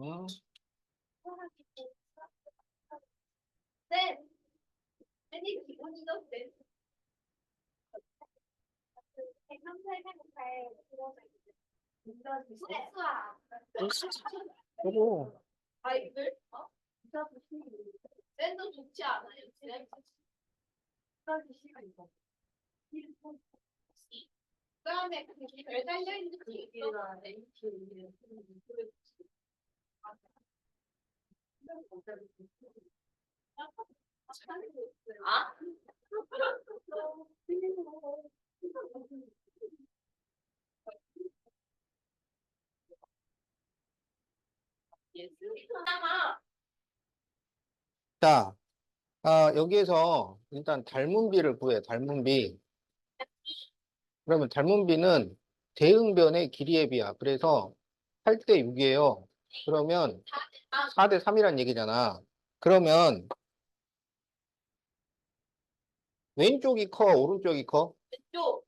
음. 그리고 자, 여기에서 일단 닮은비를 구해. 닮은비. 그러면 닮은비는 대응변의 길이의 비야. 그래서 8대 6이에요. 그러면 4대 3이란 얘기잖아. 그러면 왼쪽이 커, 오른쪽이 커?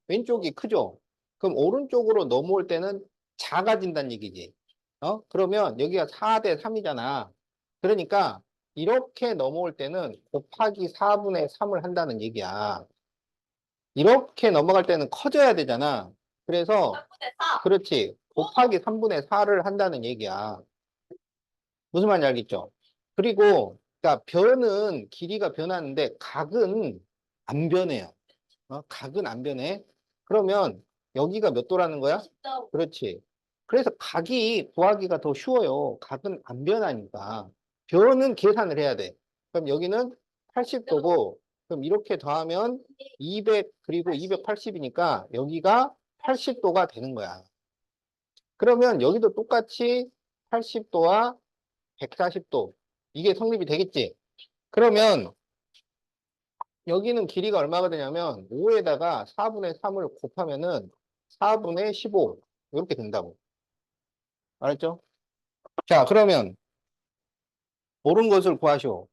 왼쪽이 크죠? 그럼 오른쪽으로 넘어올 때는 작아진다는 얘기지. 그러면 여기가 4대 3이잖아. 그러니까 이렇게 넘어올 때는 곱하기 4분의 3을 한다는 얘기야. 이렇게 넘어갈 때는 커져야 되잖아. 그래서, 그렇지. 곱하기 3분의 4를 한다는 얘기야. 무슨 말인지 알겠죠? 그리고, 그러니까 변은 길이가 변하는데 각은 안 변해요. 각은 안 변해. 그러면 여기가 몇 도라는 거야? 그렇지. 그래서 각이 구하기가 더 쉬워요. 각은 안 변하니까. 변은 계산을 해야 돼. 그럼 여기는 80도고, 그럼 이렇게 더하면 200 그리고 280이니까 여기가 80도가 되는 거야. 그러면 여기도 똑같이 80도와 140도. 이게 성립이 되겠지? 그러면 여기는 길이가 얼마가 되냐면 5에다가 4분의 3을 곱하면은 4분의 15 이렇게 된다고. 알았죠? 자, 그러면 옳은 것을 구하시오.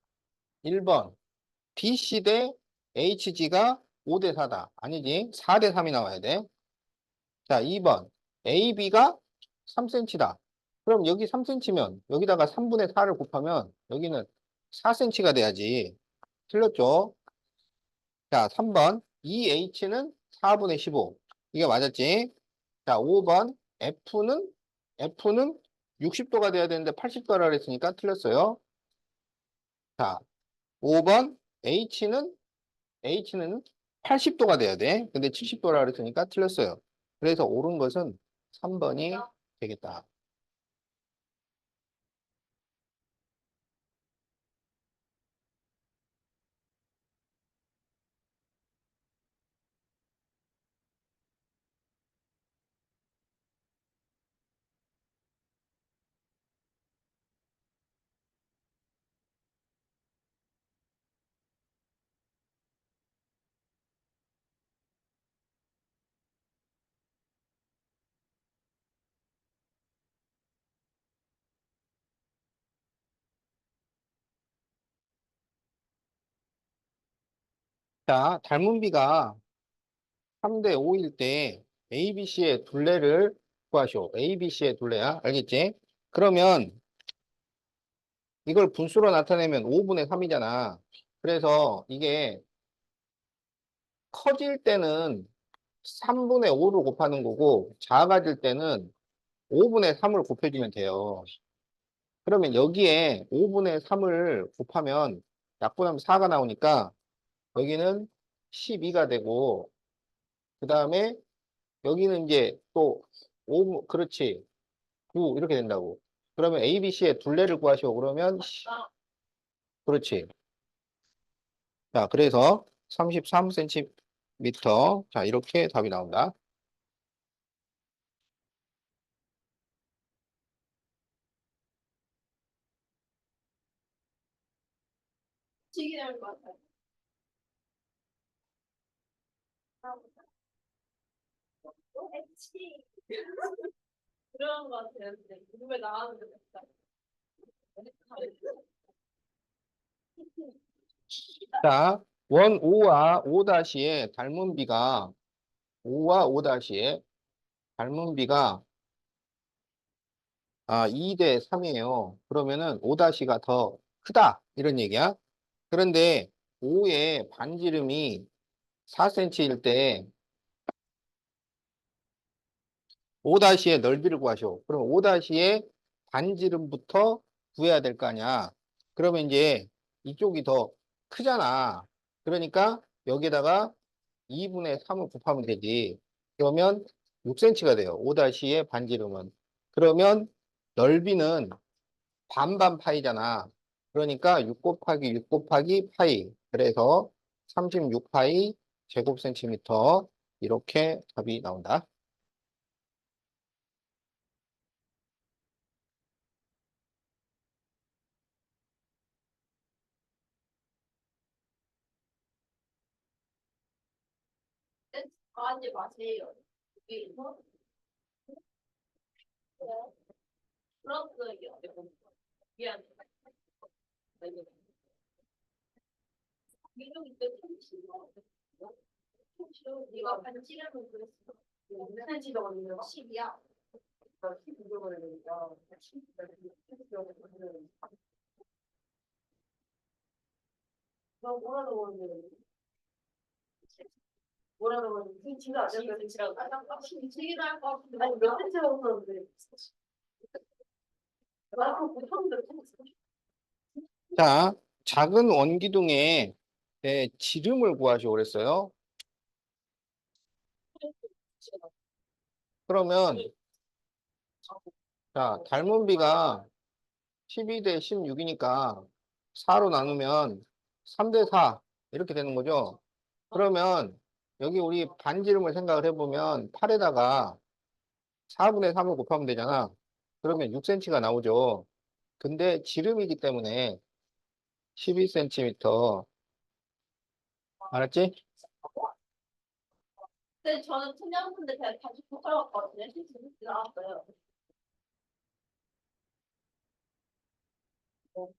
1번 BC 대 HG가 5대 4다. 아니지. 4대 3이 나와야 돼. 자, 2번 AB가 3cm다. 그럼 여기 3cm면 여기다가 3분의 4를 곱하면 여기는 4cm가 돼야지. 틀렸죠? 자, 3번 EH는 4분의 15. 이게 맞았지? 자, 5번 F는 60도가 돼야 되는데 80도라 그랬으니까 틀렸어요. 자, 5번 H는 80도가 돼야 돼. 근데 70도라 그랬으니까 틀렸어요. 그래서 옳은 것은 3번이 되겠다. 자, 닮은비가 3대 5일 때 ABC의 둘레를 구하시오. ABC의 둘레야. 알겠지? 그러면 이걸 분수로 나타내면 5분의 3이잖아. 그래서 이게 커질 때는 3분의 5를 곱하는 거고 작아질 때는 5분의 3을 곱해주면 돼요. 그러면 여기에 5분의 3을 곱하면 약분하면 4가 나오니까 여기는 12가 되고 그 다음에 여기는 이제 또 5, 그렇지. 9 이렇게 된다고. 그러면 ABC의 둘레를 구하시오. 그러면 그렇지. 자, 그래서 33cm. 자, 이렇게 답이 나온다. 그런 거 같아요. 근데 궁금해 나왔는데 자, 원 5와 5 다시의 닮은 비가 5와 5 다시의 닮은 비가 2대 3이에요. 그러면은 5 다시가 더 크다 이런 얘기야. 그런데 5의 반지름이 4cm일 때 5 다시의 넓이를 구하셔. 그럼 5 다시의 반지름부터 구해야 될 거 아니야. 그러면 이제 이쪽이 더 크잖아. 그러니까 여기다가 2분의 3을 곱하면 되지. 그러면 6cm가 돼요. 5-의 반지름은. 그러면 넓이는 반반 파이잖아. 그러니까 6 곱하기 6 곱하기 파이. 그래서 36 파이 제곱 센티미터. 이렇게 답이 나온다. 하지 마세요. 이거 플러스요. 미안. 미국이 때 통치로 네가 반지름을 그랬어. 반지가 언니가 10이야. 나 12로 그러니까 10. 나 뭐라고 그러는데 뭐라고 그러는데 지가 안 되는 지라고 지기도 할거 같은데 아니 몇 센치가 없었는데 나 그거 못하는데 자, 작은 원기둥의 지름을 구하시오 그랬어요. 그러면 자, 닮은 비가 12대 16이니까 4로 나누면 3대 4 이렇게 되는 거죠. 그러면 여기 우리 반지름을 생각을 해보면 8에다가 4분의 3을 곱하면 되잖아. 그러면 6cm가 나오죠. 근데 지름이기 때문에 12cm. 알았지? 근데 저는 청량분들 그냥 다시 붙여봤거든요. 실수 나왔어요.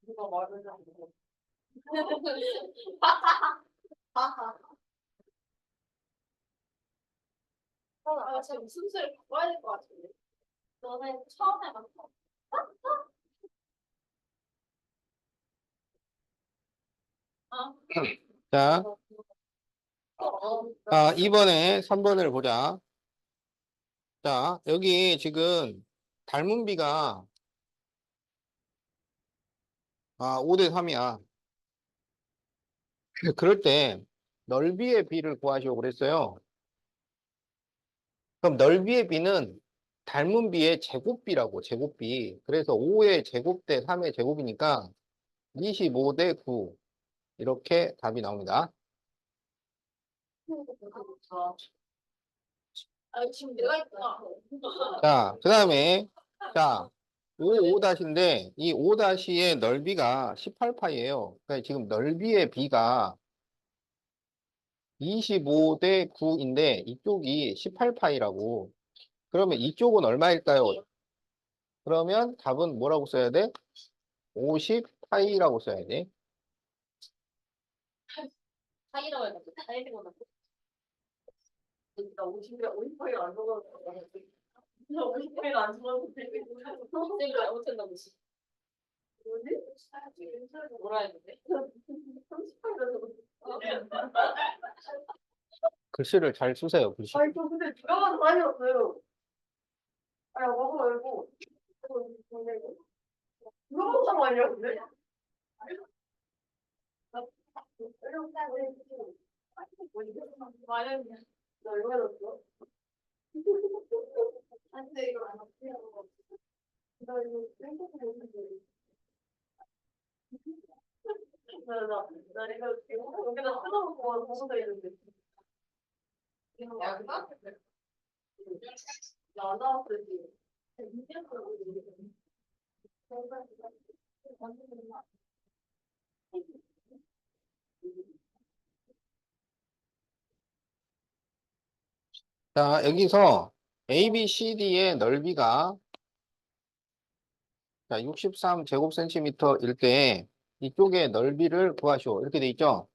누가 말을 하고. 지금 순서를 바꿔야 될 것 같은데. 너네 처음에 만났어. 어? 자, 이번에 3번을 보자. 자, 여기 지금 닮은 비가 5대 3이야. 그럴 때 넓이의 비를 구하시오 그랬어요. 그럼 넓이의 비는 닮은 비의 제곱비라고, 제곱비. 그래서 5의 제곱 대 3의 제곱이니까 25 대 9. 이렇게 답이 나옵니다. 지금 내가 있구나. 자, 그 다음에, 자, 5, 5-인데, 이 5-의 넓이가 18파이예요. 그러니까 지금 넓이의 비가 25 대 9인데, 이쪽이 18파이라고. 그러면 이쪽은 얼마일까요? 그러면 답은 뭐라고 써야 돼? 50파이라고 써야 돼. 사기라고 해가지고 사기라고 해가지고 나 50회 안 먹어도 나 50회를 안 먹어도 되게 선생님 잘못했나 보지. 뭐지? 뭐라 했는데? 30회를 글씨를 잘 쓰세요, 글씨. 아니 저 근데 누가 봐도 많이 없어요. 아니 먹어 말고 누가 봐도 많이야 근데? 많이 나 이거 해줬어. 근데 이거 안 어떻게 나 이거 생각해 보는데 나 이거 지금 여기다 뜯어놓고 보고서 있는데 이거 약간 나안 나왔지. 자, 여기서 ABCD의 넓이가 자, 63 제곱센티미터일 때 이쪽의 넓이를 구하시오. 이렇게 돼 있죠?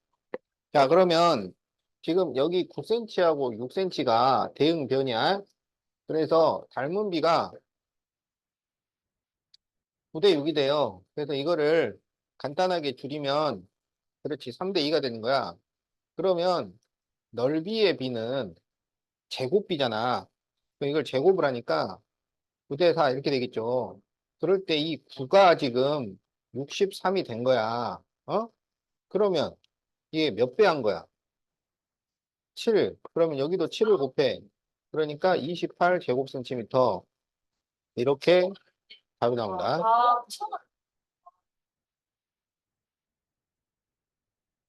자, 그러면 지금 여기 9cm하고 6cm가 대응변이야. 그래서 닮은 비가 9대 6이 돼요. 그래서 이거를 간단하게 줄이면 그렇지 3대 2가 되는 거야. 그러면 넓이의 비는 제곱비잖아. 그럼 이걸 제곱을 하니까 9대 4 이렇게 되겠죠. 그럴 때 이 9가 지금 63이 된 거야. 어? 그러면 이게 몇 배 한 거야? 7. 그러면 여기도 7을 곱해. 그러니까 28 제곱센티미터. 이렇게 답이 나온다. 아, 처음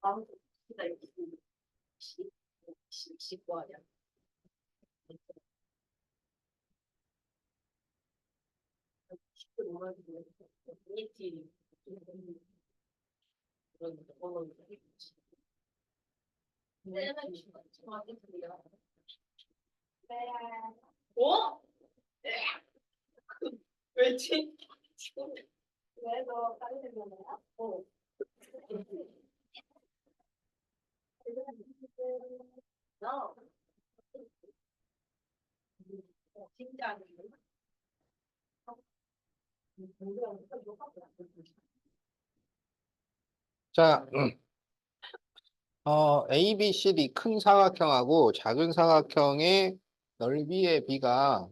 아무도 진짜 이거 십 아니야. 어? 왜지? 왜너 빨리 되는 거야? 어. 나 진짜 아니야. 자, A, B, C, D 큰 사각형하고 작은 사각형의 넓이의 비가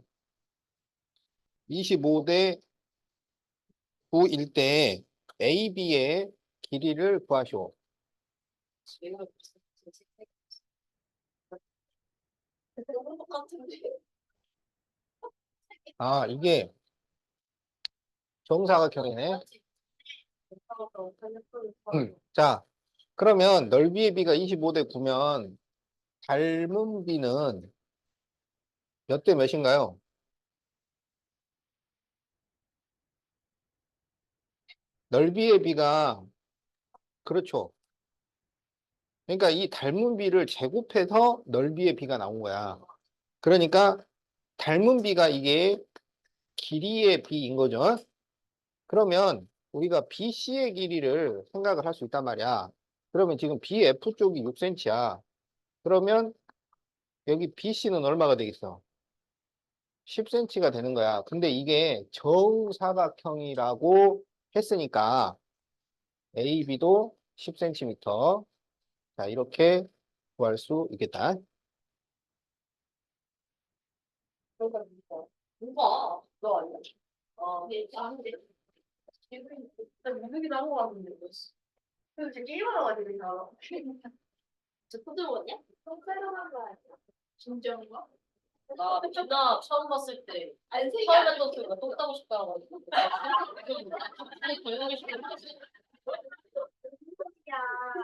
25대 9일 때 A, B의 길이를 구하시오. 너무 똑같은데. 아, 이게 정사각형이네. 자, 그러면 넓이의 비가 25대 9면 닮은 비는 몇 대 몇인가요? 넓이의 비가 그렇죠. 그러니까 이 닮은 비를 제곱해서 넓이의 비가 나온 거야. 그러니까 닮은 비가 이게 길이의 비인 거죠. 그러면 우리가 BC의 길이를 생각을 할 수 있단 말이야. 그러면 지금 BF 쪽이 6cm야. 그러면 여기 BC는 얼마가 되겠어? 10cm가 되는 거야. 근데 이게 정사각형이라고 했으니까 AB도 10cm. 자, 이렇게 구할 수 있겠다. 누가? 너 아니야? 네, 아닌데. 나 무슨 나온 거 같은데. 그래서 지금 게임하러 가지고 있나? 저 포즈 먹었냐? 손가락한 거 아니야? 진짜인가? 나 처음 봤을 때 처음 봤던 소리가 똥 싸고 싶다고 하고 아니 조용히 좀 해주세요.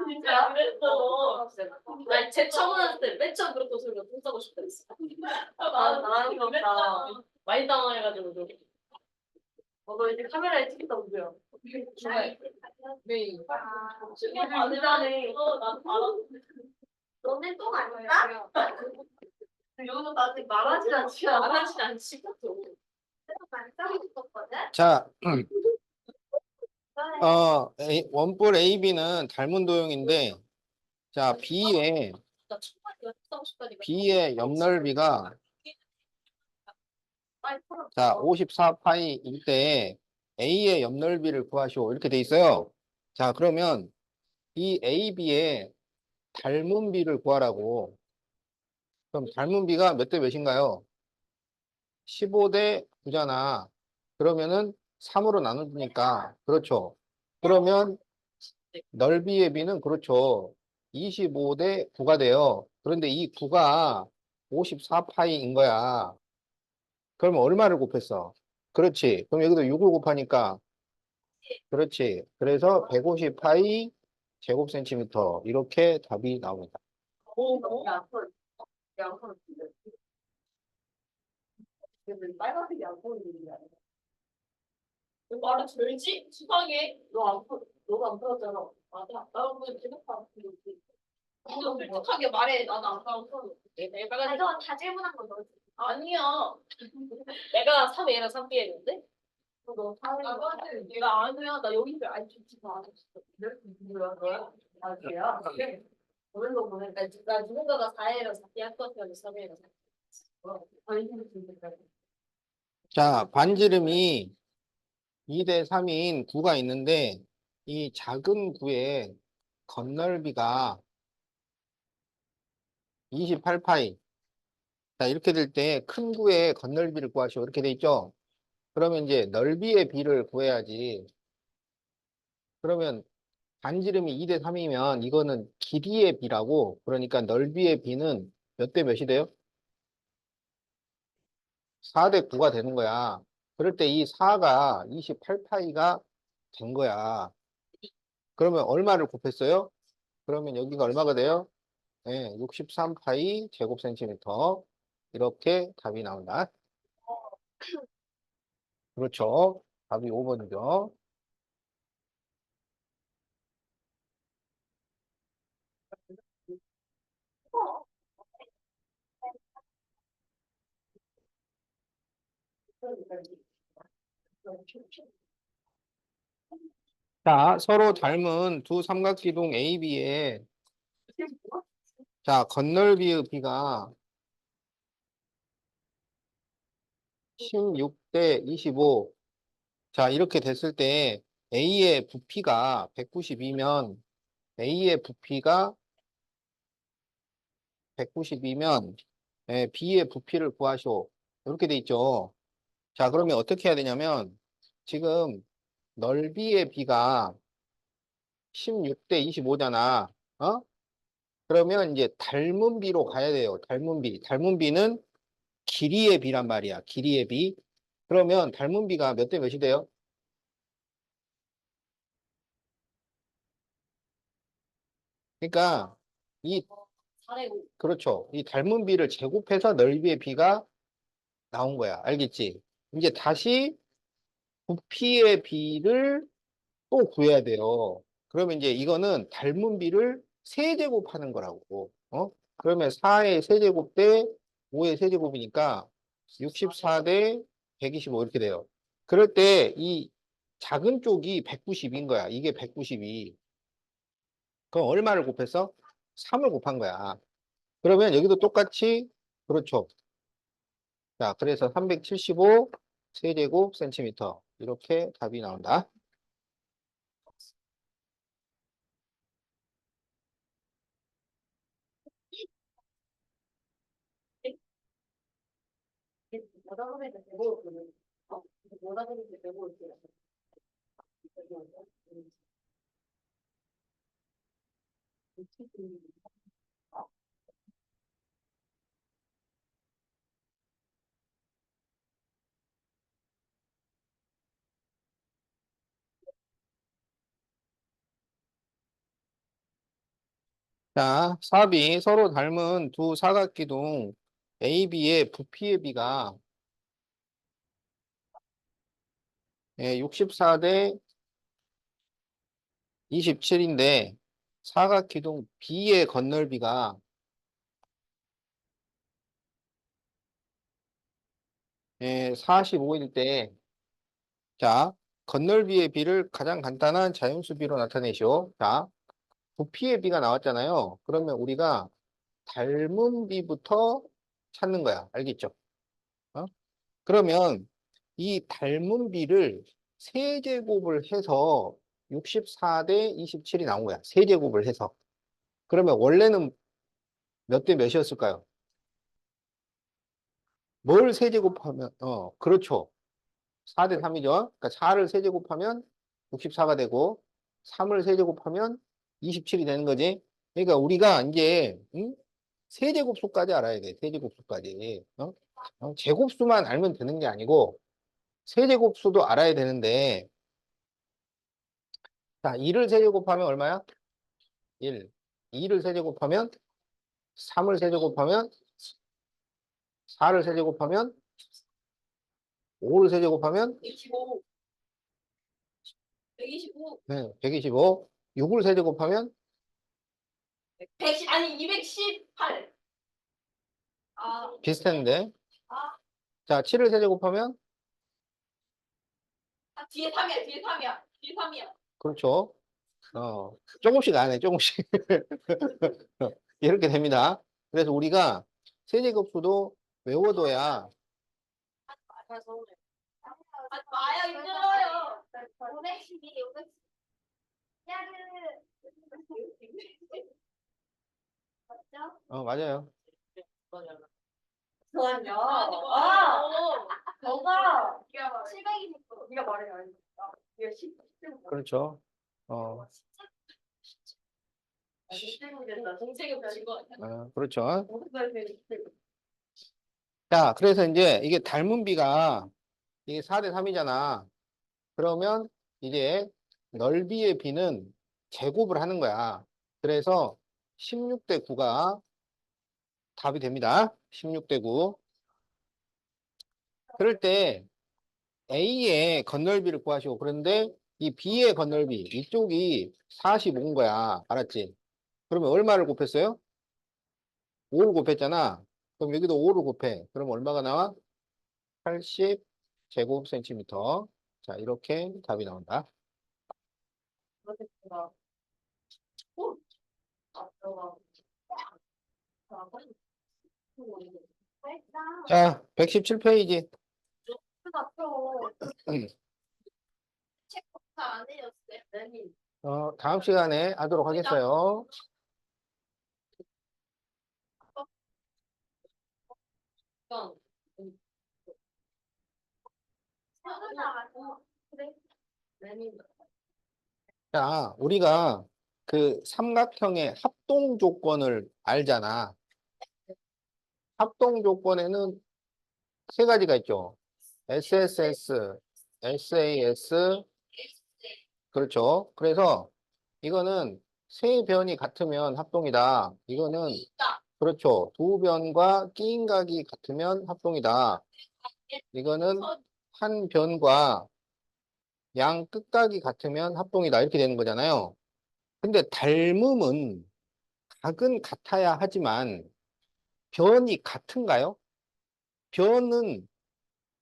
진짜 그랬어. 아니 제 처음 봤을 때 맨 처음 들었던 소리가 똥 싸고 싶다 했어. 나는 그렇다. 많이 당황해가지고 너 이제 카메라에 찍혔다 보여. 중간에. 네. 아니라네. 난 알았는데. 너네 똥 아니야? 여기서 나한테 말하진 않지 않아? 말하진 않지. 안 싸고 싶었거든? 자, 원뿔 AB는 닮은 도형인데, 자, 나 정말 이거 싸고 싶다니까. B의 옆넓이가, 자, 54파이일 때 A의 옆넓이를 구하시오. 이렇게 돼 있어요. 자, 그러면 이 AB의 닮은 B를 구하라고. 그럼 닮은 B가 몇 대 몇인가요? 15대 9잖아. 그러면은 3으로 나눠주니까, 그렇죠. 그러면 넓이의 B는 그렇죠. 25대 9가 돼요. 그런데 이 9가 54파이인 거야. 그러면 얼마를 곱했어? 그렇지. 그럼 여기도 6을 곱하니까, 그렇지. 그래서 150파이 제곱센티미터. 이렇게 답이 나옵니다. 오, 너무 약간 약간 근데 빨간색이 안 보이는 게 아니야. 왜 말을 들지? 수상해. 너가 안 풀었잖아. 맞아. 나랑 그냥 계속 안 풀었지. 너 솔직하게 말해. 나는 안 풀었어. 내가 다 질문한 거 너지. 아니야. 내가 3A랑 3B였는데? 너 사회 내가 아는 나 여기 줄 알지 안 했어. 뭐야 너야? 아 걔야? 모르는 거 보니까 나 누군가가 4회로 4개 할 것 같아서 3회로 4개. 자, 반지름이 2대 3인 구가 있는데 이 작은 구의 건널비가 28파이. 자, 이렇게 될 때 큰 구의 건널비를 구하시오. 이렇게 돼 있죠? 그러면 이제 넓이의 비를 구해야지. 그러면 반지름이 2대 3이면 이거는 길이의 비라고. 그러니까 넓이의 비는 몇 대 몇이 돼요? 4대 9가 되는 거야. 그럴 때 이 4가 28파이가 된 거야. 그러면 얼마를 곱했어요? 그러면 여기가 얼마가 돼요? 네, 63파이 제곱 센티미터. 이렇게 답이 나온다. 그렇죠. 답이 5번이죠. 자, 서로 닮은 두 삼각기둥 AB의 자, 건널비의 비가 16대 25. 자, 이렇게 됐을 때 A의 부피가 192면 A의 부피가 192면 B의 부피를 구하시오. 이렇게 돼 있죠. 자, 그러면 어떻게 해야 되냐면 지금 넓이의 비가 16대 25잖아. 어? 그러면 이제 닮은 비로 가야 돼요. 닮은 비. 닮은 비는 길이의 비란 말이야. 길이의 비. 그러면 닮은 비가 몇 대 몇이 돼요? 그러니까 이 4대 5. 그렇죠. 이 닮은 비를 제곱해서 넓이의 비가 나온 거야. 알겠지? 이제 다시 부피의 비를 또 구해야 돼요. 그러면 이제 이거는 닮은 비를 세제곱하는 거라고. 어? 그러면 4의 세제곱 대 5의 세제곱이니까 64 대 125 이렇게 돼요. 그럴 때 이 작은 쪽이 190인 거야. 이게 192. 그럼 얼마를 곱했어? 3을 곱한 거야. 그러면 여기도 똑같이 그렇죠. 자, 그래서 375 세제곱 센티미터 이렇게 답이 나온다. 여자 선생님한테 대보고 그러면 여자 선생님한테 대보고 이렇게 자, 삽이 서로 닮은 두 사각기둥 AB의 부피의 비가 64 대 27인데 사각기둥 B의 건널비가 45일 때 자, 건널비의 비를 가장 간단한 자연수 비로 나타내시오. 자, 부피의 비가 나왔잖아요. 그러면 우리가 닮은 비부터 찾는 거야. 알겠죠? 어? 그러면 이 닮은 비를 세제곱을 해서 64 대 27이 나온 거야. 세제곱을 해서. 그러면 원래는 몇 대 몇이었을까요? 뭘 세제곱하면, 그렇죠. 4 대 3이죠. 그러니까 4를 세제곱하면 64가 되고, 3을 세제곱하면 27이 되는 거지. 그러니까 우리가 이제, 세제곱수까지 알아야 돼. 세제곱수까지. 제곱수만 알면 되는 게 아니고, 세제곱수도 알아야 되는데, 자, 2를 세제곱하면 얼마야? 1. 2를 세제곱하면 3을 세제곱하면 4를 세제곱하면 5를 세제곱하면 125, 125, 네, 125. 6을 세제곱하면 110, 아니 218. 아, 비슷했는데. 아, 자, 7을 세제곱하면 아, 뒤에 3이야, 뒤에 3이야, 뒤에 3이야. 그렇죠. 조금씩 안 해, 조금씩. 이렇게 됩니다. 그래서 우리가 세제곱수도 외워둬야, 아, 서운해. 하지 마요, 힘들어요. 512, 512. 맞죠? 맞아요. 잠깐만요. 아, 너가 729. 네가 말해, 아니까. 네가 10. 그렇죠. 어, 동생이 붙인 거 아니야? 그렇죠. 자, 그래서 이제 이게 닮은 비가 이게 4대 3이잖아. 그러면 이제 넓이의 비는 제곱을 하는 거야. 그래서 16대 9가 답이 됩니다. 16대 9. 그럴 때 A의 건널비를 구하시고, 그런데 이 B의 건널비, 이쪽이 45인 거야. 알았지? 그러면 얼마를 곱했어요? 5를 곱했잖아. 그럼 여기도 5를 곱해. 그럼 얼마가 나와? 80 제곱센티미터. 자, 이렇게 답이 나온다. 그렇겠구나. 어? 아, 들어가. 아, 자, 117페이지. 책안 해줬어요. 다음 시간에 하도록 하겠어요. 자, 우리가 그 삼각형의 합동 조건을 알잖아. 합동 조건에는 세 가지가 있죠. SSS, SAS, 그렇죠. 그래서 이거는 세 변이 같으면 합동이다. 이거는 그렇죠. 두 변과 끼인각이 같으면 합동이다. 이거는 한 변과 양 끝각이 같으면 합동이다. 이렇게 되는 거잖아요. 근데 닮음은 각은 같아야 하지만 변이 같은가요? 변은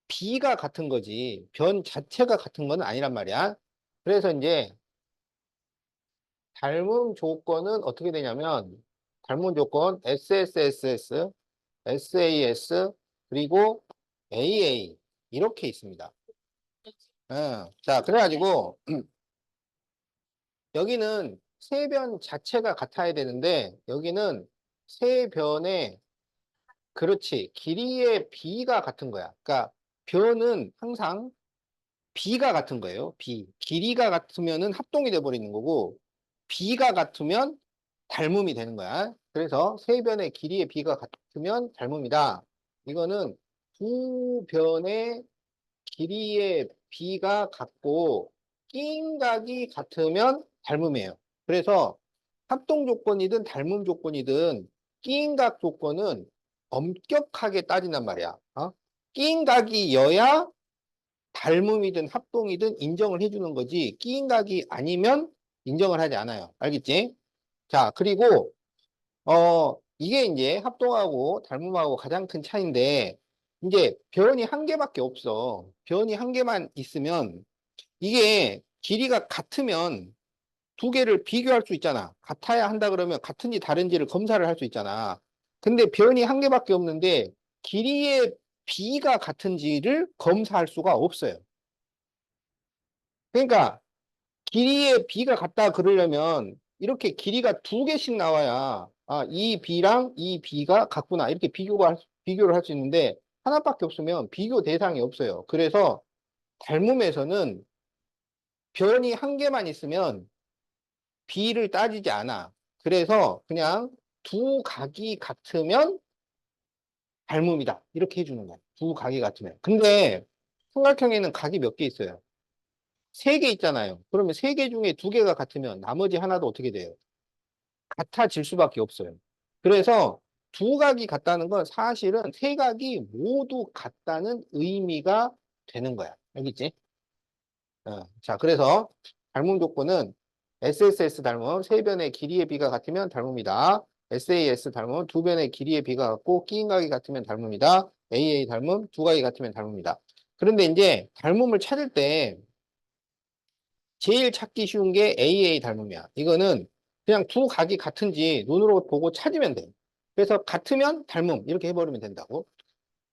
비가 같은 거지. 변 자체가 같은 건 아니란 말이야. 그래서 이제 닮음 조건은 어떻게 되냐면 닮음 조건 SSSS, SAS, 그리고 AA 이렇게 있습니다. 자, 그래가지고 여기는 세변 자체가 같아야 되는데 여기는 세 변의 그렇지 길이의 비가 같은 거야. 그러니까 변은 항상 비가 같은 거예요. 비 길이가 같으면은 합동이 돼 버리는 거고 비가 같으면 닮음이 되는 거야. 그래서 세 변의 길이의 비가 같으면 닮음이다. 이거는 두 변의 길이의 비가 같고 끼인각이 같으면 닮음이에요. 그래서 합동 조건이든 닮음 조건이든 끼인각 조건은 엄격하게 따진단 말이야. 끼인각이여야 닮음이든 합동이든 인정을 해주는 거지 끼인각이 아니면 인정을 하지 않아요. 알겠지? 자, 그리고 이게 이제 합동하고 닮음하고 가장 큰 차이인데, 이제 변이 한 개밖에 없어. 변이 한 개만 있으면, 이게 길이가 같으면 두 개를 비교할 수 있잖아. 같아야 한다 그러면 같은지 다른지를 검사를 할 수 있잖아. 근데 변이 한 개밖에 없는데, 길이의 비가 같은지를 검사할 수가 없어요. 그러니까, 길이의 비가 같다 그러려면 이렇게 길이가 두 개씩 나와야 이 비랑 이 비가 같구나 이렇게 비교를 할 수 있는데 하나밖에 없으면 비교 대상이 없어요. 그래서 닮음에서는 변이 한 개만 있으면 비를 따지지 않아. 그래서 그냥 두 각이 같으면 닮음이다 이렇게 해주는 거야. 두 각이 같으면. 근데 삼각형에는 각이 몇 개 있어요? 세 개 있잖아요. 그러면 세 개 중에 두 개가 같으면 나머지 하나도 어떻게 돼요? 같아질 수밖에 없어요. 그래서 두 각이 같다는 건 사실은 세 각이 모두 같다는 의미가 되는 거야. 알겠지? 자, 그래서 닮음 조건은 SSS 닮음 세 변의 길이의 비가 같으면 닮음이다. SAS 닮음 두 변의 길이의 비가 같고 끼인 각이 같으면 닮음이다. AA 닮음 두 각이 같으면 닮음이다. 그런데 이제 닮음을 찾을 때 제일 찾기 쉬운 게 AA 닮음이야. 이거는 그냥 두 각이 같은지 눈으로 보고 찾으면 돼. 그래서 같으면 닮음 이렇게 해버리면 된다고.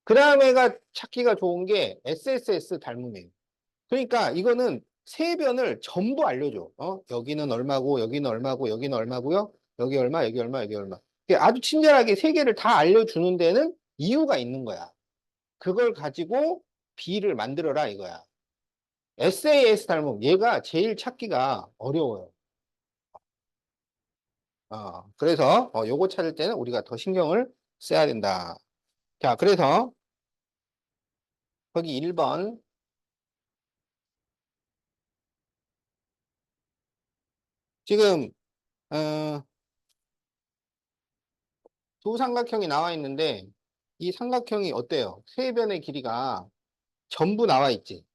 그 다음에가 찾기가 좋은 게 SSS 닮음이에요. 그러니까 이거는 세 변을 전부 알려줘. 여기는 얼마고, 여기는 얼마고, 여기는 얼마고요. 여기 얼마, 여기 얼마, 여기 얼마. 이게 아주 친절하게 세 개를 다 알려주는 데는 이유가 있는 거야. 그걸 가지고 B를 만들어라 이거야. SAS 닮음, 얘가 제일 찾기가 어려워요. 그래서 요거 찾을 때는 우리가 더 신경을 써야 된다. 자, 그래서 거기 1번 지금 어, 두 삼각형이 나와 있는데 이 삼각형이 어때요? 세 변의 길이가 전부 나와 있지.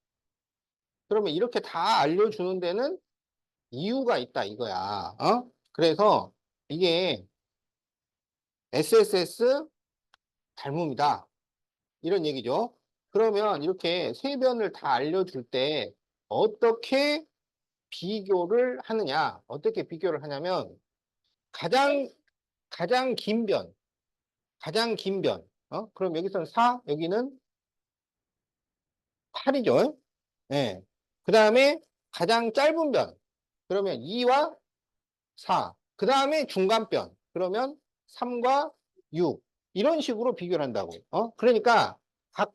그러면 이렇게 다 알려주는 데는 이유가 있다 이거야. 그래서 이게 SSS 닮음이다. 이런 얘기죠. 그러면 이렇게 세 변을 다 알려줄 때 어떻게 비교를 하느냐? 어떻게 비교를 하냐면 가장 가장 긴 변, 가장 긴 변. 그럼 여기서는 4, 여기는 8이죠. 예. 그 다음에 가장 짧은 변. 그러면 2와 4. 그 다음에 중간변. 그러면 3과 6. 이런 식으로 비교를 한다고. 그러니까 각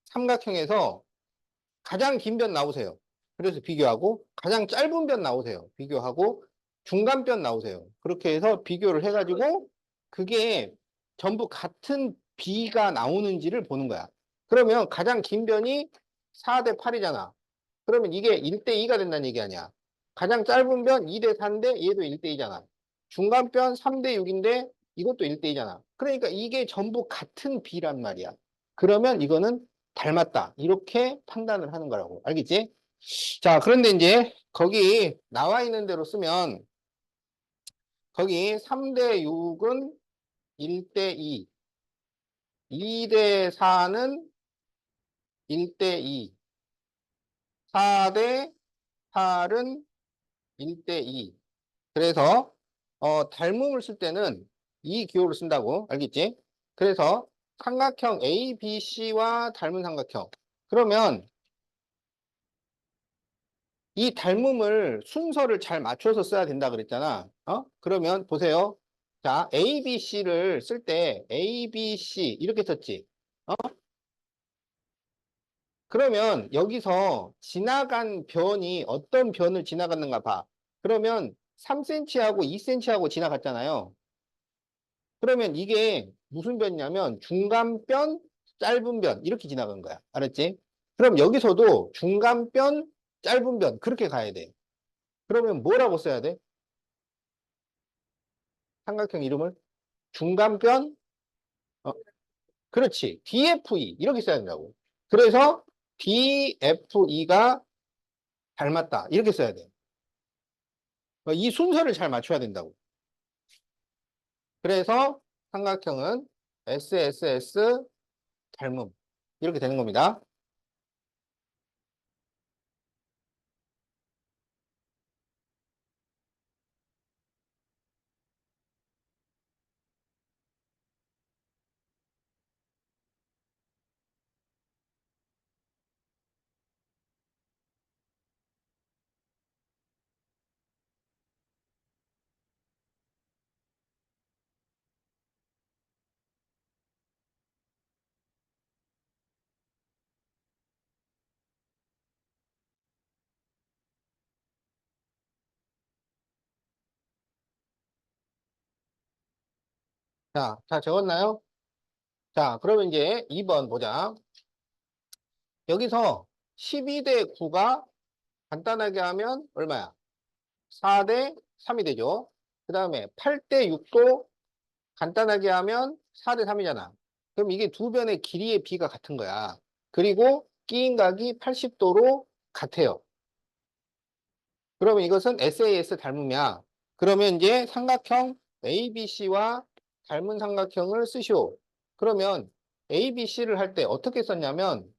삼각형에서 가장 긴 변 나오세요. 그래서 비교하고 가장 짧은 변 나오세요. 비교하고 중간변 나오세요. 그렇게 해서 비교를 해가지고 그게 전부 같은 B가 나오는지를 보는 거야. 그러면 가장 긴 변이 4대 8이잖아. 그러면 이게 1대 2가 된다는 얘기 아니야. 가장 짧은 변 2대 4인데 얘도 1대 2잖아. 중간변 3대 6인데 이것도 1대 2잖아. 그러니까 이게 전부 같은 B란 말이야. 그러면 이거는 닮았다. 이렇게 판단을 하는 거라고. 알겠지? 자, 그런데 이제 거기 나와 있는 대로 쓰면 거기 3대 6은 1대 2, 2대 4는 1대 2, 4대 8은 1대 2. 그래서 닮음을 쓸 때는 이 기호를 쓴다고. 알겠지? 그래서 삼각형 ABC와 닮은 삼각형. 그러면 이 닮음을 순서를 잘 맞춰서 써야 된다 그랬잖아. 그러면 보세요. 자, ABC를 쓸 때 ABC 이렇게 썼지. 어? 그러면 여기서 지나간 변이 어떤 변을 지나갔는가 봐. 그러면 3cm하고 2cm하고 지나갔잖아요. 그러면 이게 무슨 변이냐면 중간변, 짧은 변 이렇게 지나간 거야. 알았지? 그럼 여기서도 중간변, 짧은 변 그렇게 가야 돼. 그러면 뭐라고 써야 돼? 삼각형 이름을 중간변, 어, 그렇지. DFE 이렇게 써야 된다고. 그래서 DFE가 닮았다 이렇게 써야 돼. 이 순서를 잘 맞춰야 된다고. 그래서 삼각형은 SSS 닮음 이렇게 되는 겁니다. 자, 다 적었나요? 자, 그러면 이제 2번 보자. 여기서 12대 9가 간단하게 하면 얼마야? 4대 3이 되죠. 그 다음에 8대 6도 간단하게 하면 4대 3이잖아. 그럼 이게 두 변의 길이의 비가 같은 거야. 그리고 끼인 각이 80도로 같아요. 그러면 이것은 SAS 닮음이야. 그러면 이제 삼각형 ABC와 닮은 삼각형을 쓰시오. 그러면 ABC를 할 때 어떻게 썼냐면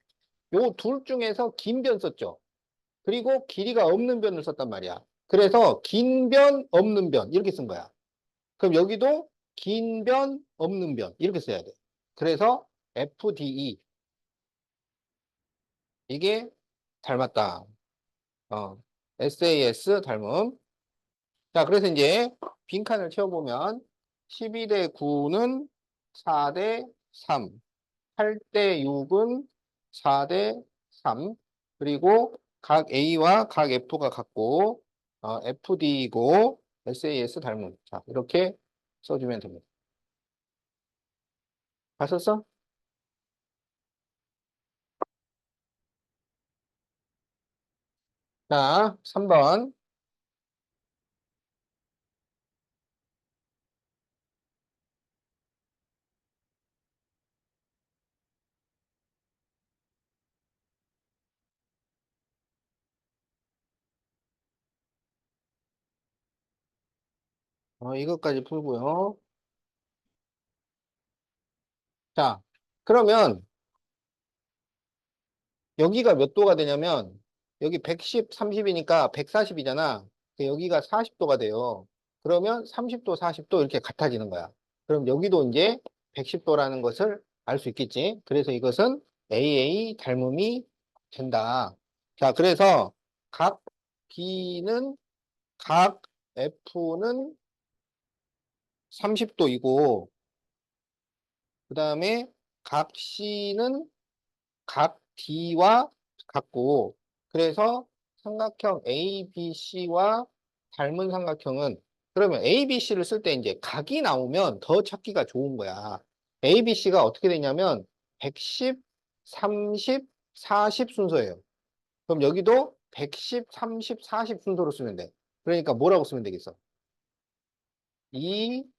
요 둘 중에서 긴 변 썼죠. 그리고 길이가 없는 변을 썼단 말이야. 그래서 긴 변, 없는 변 이렇게 쓴 거야. 그럼 여기도 긴 변, 없는 변 이렇게 써야 돼. 그래서 FDE 이게 닮았다. 어, SAS 닮음. 자, 그래서 이제 빈칸을 채워보면 12대 9는 4대 3, 8대 6은 4대 3, 그리고 각 A와 각 F가 같고 FD이고 SAS 닮은. 자, 이렇게 써주면 됩니다. 봤었어? 자, 3번. 이것까지 풀고요. 자, 그러면 여기가 몇 도가 되냐면 여기 110, 30이니까 140이잖아. 여기가 40도가 돼요. 그러면 30도, 40도 이렇게 같아지는 거야. 그럼 여기도 이제 110도라는 것을 알 수 있겠지. 그래서 이것은 AA 닮음이 된다. 자, 그래서 각 B는 각 F는 30도이고 그 다음에 각 C는 각 D와 같고, 그래서 삼각형 ABC와 닮은 삼각형은, 그러면 ABC를 쓸 때 이제 각이 나오면 더 찾기가 좋은 거야. ABC가 어떻게 되냐면 110, 30, 40 순서예요. 그럼 여기도 110, 30, 40 순서로 쓰면 돼. 그러니까 뭐라고 쓰면 되겠어?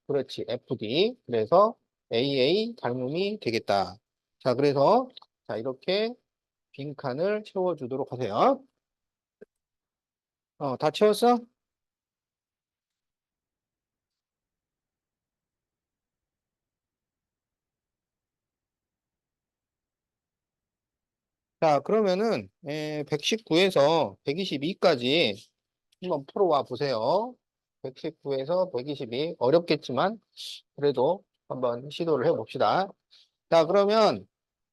그렇지, FD. 그래서 AA 닮음이 되겠다. 자, 그래서, 자, 이렇게 빈칸을 채워주도록 하세요. 다 채웠어? 자, 그러면은 119에서 122까지 한번 풀어와 보세요. 119에서 122 어렵겠지만 그래도 한번 시도를 해봅시다. 자, 그러면